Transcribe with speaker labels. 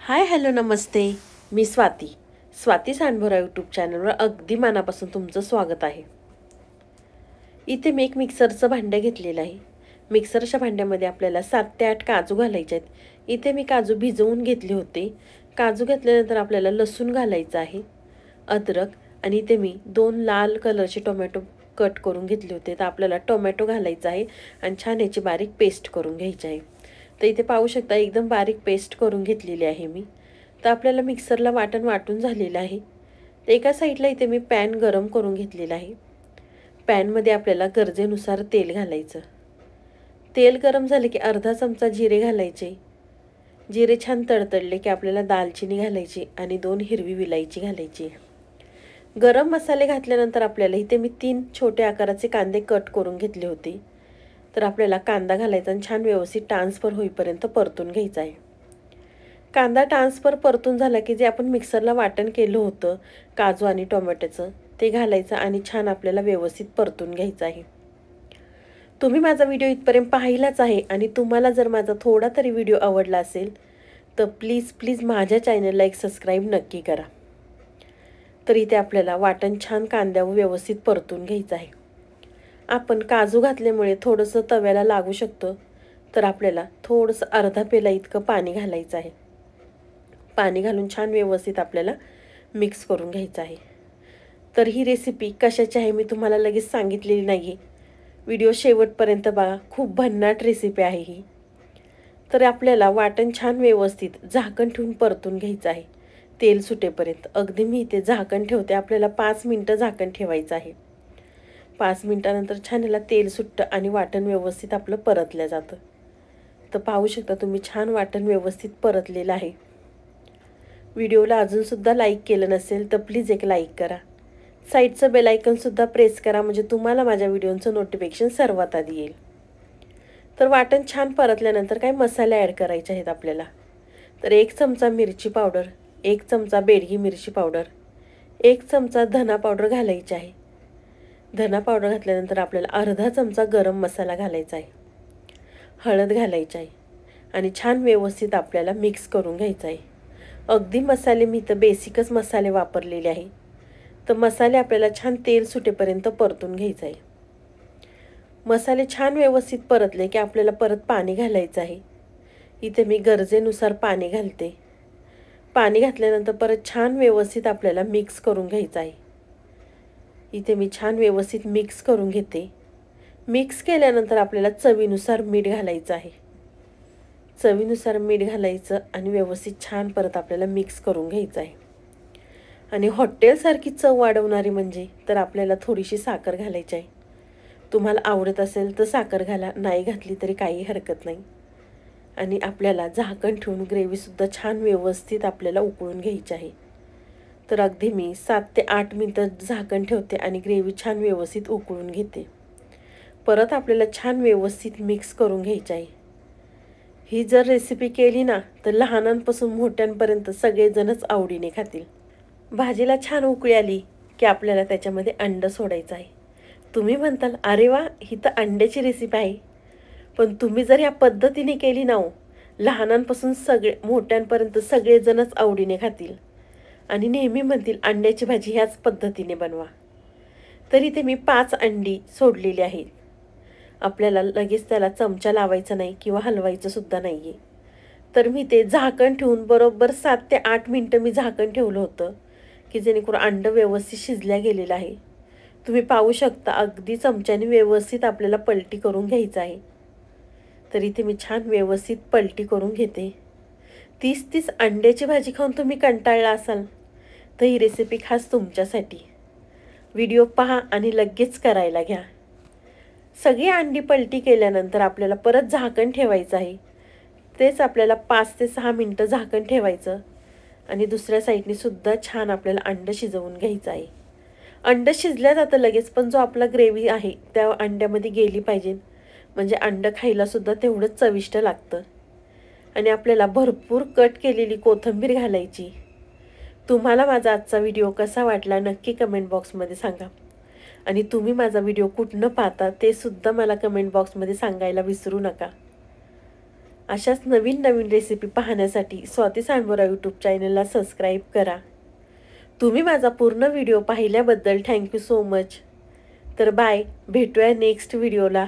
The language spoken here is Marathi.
Speaker 1: हाय हॅलो नमस्ते. मी स्वाती सांडभोरा यूट्यूब चॅनलवर अगदी मनापासून तुमचं स्वागत आहे. इथे मी एक मिक्सरचं भांडं घेतलेलं आहे. मिक्सरच्या भांड्यामध्ये आपल्याला 7 ते 8 काजू घालायचे आहेत. इथे मी काजू भिजवून घेतले होते. काजू घेतल्यानंतर आपल्याला लसूण घालायचं आहे, अद्रक, आणि इथे मी 2 लाल कलरचे टोमॅटो कट करून घेतले होते. तर आपल्याला टोमॅटो घालायचा आहे आणि छान याची बारीक पेस्ट करून घ्यायची आहे. तर इथे पाहू शकता एकदम बारीक पेस्ट करून घेतलेली आहे मी. तर आपल्याला मिक्सरला वाटून झालेलं आहे. तर एका साईडला इथे मी पॅन गरम करून घेतलेला आहे. पॅनमध्ये आपल्याला गरजेनुसार तेल घालायचं. तेल गरम झाले की अर्धा चमचा जिरे घालायचे. जिरे छान तडतडले की आपल्याला दालचिनी घालायची आणि 2 हिरवी विलायची घालायची. गरम मसाले घातल्यानंतर आपल्याला इथे मी 3 छोटे आकाराचे कांदे कट करून घेतले होते. तर आपल्याला कांदा घालायचा आणि छान व्यवस्थित ट्रान्सफर होईपर्यंत परतून घ्यायचा आहे. कांदा ट्रान्सफर परतून झाला की जे आपण मिक्सरला वाटण केलं होतं काजू आणि टोमॅटोचं ते घालायचं आणि छान आपल्याला व्यवस्थित परतून घ्यायचं आहे. तुम्ही माझा व्हिडिओ इथपर्यंत पाहिलाच आहे आणि तुम्हाला जर माझा थोडा तरी व्हिडिओ आवडला असेल तर प्लीज माझ्या चॅनलला एक सबस्क्राईब नक्की करा. तर इथे आपल्याला वाटण छान कांद्यावर व्यवस्थित परतून घ्यायचं आहे. आपण काजू घातल्यामुळे थोडंसं तव्याला लागू शकतं, तर आपल्याला थोडंसं अर्धा पेला इतकं पाणी घालायचं आहे. पाणी घालून छान व्यवस्थित आपल्याला मिक्स करून घ्यायचं आहे. तर ही रेसिपी कशाची आहे मी तुम्हाला लगेच सांगितलेली नाही. व्हिडिओ शेवटपर्यंत बघा, खूप भन्नाट रेसिपी आहे ही. तर आपल्याला वाटण छान व्यवस्थित झाकण ठेवून परतून घ्यायचं आहे तेल सुटेपर्यंत. अगदी मी इथे झाकण ठेवते. आपल्याला 5 मिनटं झाकण ठेवायचं आहे. 5 मिनटानंतर छान याला तेल सुटतं आणि वाटण व्यवस्थित आपलं परतलं जातं. तर पाहू शकता तुम्ही छान वाटण व्यवस्थित परतलेलं आहे. व्हिडिओला अजूनसुद्धा लाईक केलं नसेल तर प्लीज एक लाईक करा. साईडचं बेल आयकॉनसुद्धा प्रेस करा, म्हणजे तुम्हाला माझ्या व्हिडिओचं नोटिफिकेशन सर्वात आधी येईल. तर वाटण छान परतल्यानंतर काही मसाले ॲड करायचे आहेत आपल्याला. तर 1 चमचा मिरची पावडर, 1 चमचा बेडगी मिरची पावडर, 1 चमचा धना पावडर घालायची आहे. धना पावडर घातल्यानंतर आपल्याला अर्धा चमचा गरम मसाला घालायचा आहे. हळद घालायची आहे आणि छान व्यवस्थित आपल्याला मिक्स करून घ्यायचं आहे. अगदी मसाले मी तर बेसिकच मसाले वापरलेले आहे. तर मसाले आपल्याला छान तेल सुटेपर्यंत परतून घ्यायचं आहे. मसाले छान व्यवस्थित परतले की आपल्याला परत पाणी घालायचं आहे. इथे मी गरजेनुसार पाणी घालते. पाणी घातल्यानंतर परत छान व्यवस्थित आपल्याला मिक्स करून घ्यायचं आहे. इथे मी छान व्यवस्थित मिक्स करून घेते. मिक्स केल्यानंतर आपल्याला चवीनुसार मीठ घालायचं आहे. चवीनुसार मीठ घालायचं आणि व्यवस्थित छान परत आपल्याला मिक्स करून घ्यायचं आहे. आणि हॉटेलसारखी चव वाढवणारी म्हणजे तर आपल्याला थोडीशी साखर घालायची आहे. तुम्हाला आवडत असेल तर साखर घाला, नाही घातली तरी काही हरकत नाही. आणि आपल्याला झाकण ठेवून ग्रेव्हीसुद्धा छान व्यवस्थित आपल्याला उकळून घ्यायची आहे. तर अगदी मी 7 ते 8 मिनटं झाकण ठेवते आणि ग्रेव्ही छान व्यवस्थित उकळून घेते. परत आपल्याला छान व्यवस्थित मिक्स करून घ्यायची आहे. ही जर रेसिपी केली ना तर लहानांपासून मोठ्यांपर्यंत सगळेजणच आवडीने खातील. भाजीला छान उकळी आली की आपल्याला त्याच्यामध्ये अंडं सोडायचं आहे. तुम्ही म्हणताल अरे वा, ही तर अंड्याची रेसिपी आहे. पण तुम्ही जर या पद्धतीने केली ना लहानांपासून मोठ्यांपर्यंत सगळेजणच आवडीने खातील आणि नेहमी म्हणतील अंड्याची भाजी ह्याच पद्धतीने बनवा. तर इथे मी 5 अंडी सोडलेली आहेत. आपल्याला लगेच त्याला चमचा लावायचा नाही किंवा हलवायचं सुद्धा नाही आहे. तर मी ते झाकण ठेवून बरोबर 7 ते 8 मिनटं मी झाकण ठेवलं होतं की जेणेकरून अंडं व्यवस्थित शिजल्या गेलेलं आहे. तुम्ही पाहू शकता अगदी चमच्याने व्यवस्थित आपल्याला पलटी करून घ्यायचं आहे. तर इथे मी छान व्यवस्थित पलटी करून घेते. 30 अंड्याची भाजी खाऊन तुम्ही कंटाळला असाल तर ही रेसिपी खास तुमच्यासाठी. व्हिडिओ पहा आणि लगेच करायला घ्या. सगळी अंडी पलटी केल्यानंतर आपल्याला परत झाकण ठेवायचं आहे. तेच आपल्याला 5 ते 6 मिनटं झाकण ठेवायचं आणि दुसऱ्या साईडने सुद्धा छान आपल्याला अंडं शिजवून घ्यायचं आहे. अंडं शिजल्या जातं लगेच, पण जो आपला ग्रेव्ही आहे त्या अंड्यामध्ये गेली पाहिजे, म्हणजे अंडं खायला सुद्धा तेवढंच चविष्ट लागतं. आणि आपल्याला भरपूर कट केलेली कोथिंबीर घालायची. तुम्हाला माझा आजचा व्हिडिओ कसा वाटला नक्की कमेंट बॉक्समध्ये सांगा. आणि तुम्ही माझा व्हिडिओ कुठनं पाहता ते सुद्धा मला कमेंट बॉक्समध्ये सांगायला विसरू नका. अशाच नवीन नवीन रेसिपी पाहण्यासाठी स्वाती सांडभोरा यूट्यूब चॅनलला सबस्क्राईब करा. तुम्ही माझा पूर्ण व्हिडिओ पाहिल्याबद्दल थँक्यू सो मच. तर बाय, भेटूया नेक्स्ट व्हिडिओला.